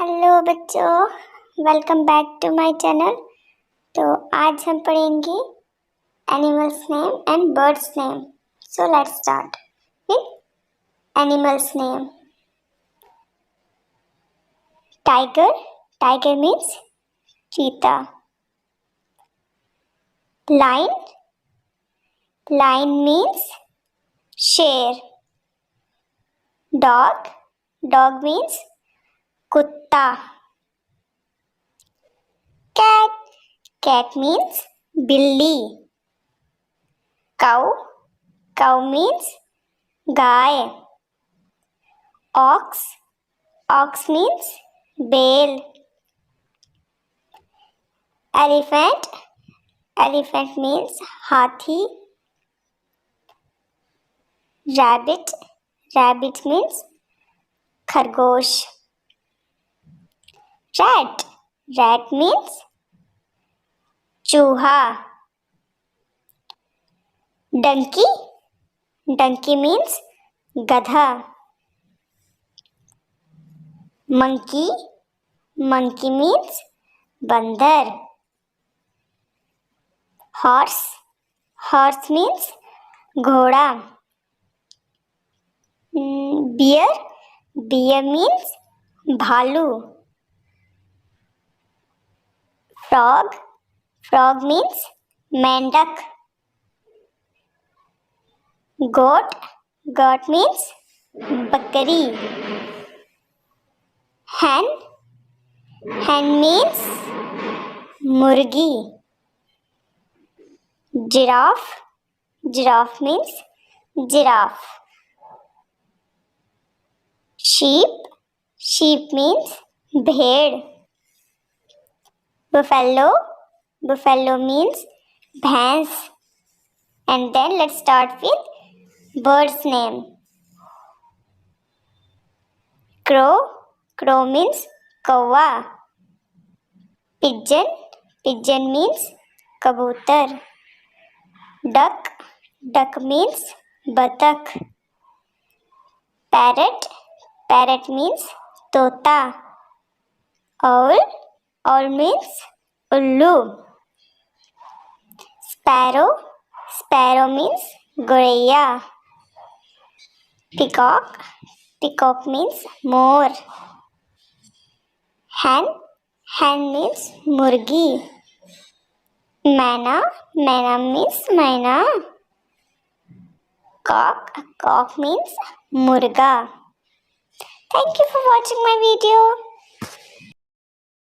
Hello बच्चों, welcome back to my channel. तो आज हम पढ़ेंगे animals name and birds name. So let's start with animals name. Tiger, tiger means चीता। Lion, lion means शेर। Dog, dog means कुत्ता। Cat, cat means बिल्ली। Cow, cow means गाय। Ox, ox means बैल। एलिफेंट, एलिफेंट मीन्स हाथी। Rabbit, rabbit means खरगोश। Rat, rat means चूहा। Donkey, donkey means गधा। मंकी, मंकी मीन्स बंदर। हॉर्स, हॉर्स मीन्स घोड़ा। बियर, बियर मीन्स भालू। फ्रॉग, फ्रॉग मीन्स मेंढक। गोट, गोट मीन्स बकरी। hen, hen means मुर्गी। giraffe, giraffe means giraffe। sheep, sheep means भेड़। buffalo, buffalo means भैंस। and then let's start with bird's name। crow, crow means कौवा। pigeon, pigeon means कबूतर। duck, duck means बतख। parrot, parrot means तोता। owl, owl means उल्लू। sparrow, sparrow means गौरैया। peacock, peacock means मोर। hen, hen means मुर्गी। मैना, मैना means मैना। cock, cock means मुर्गा। Thank you for watching my video.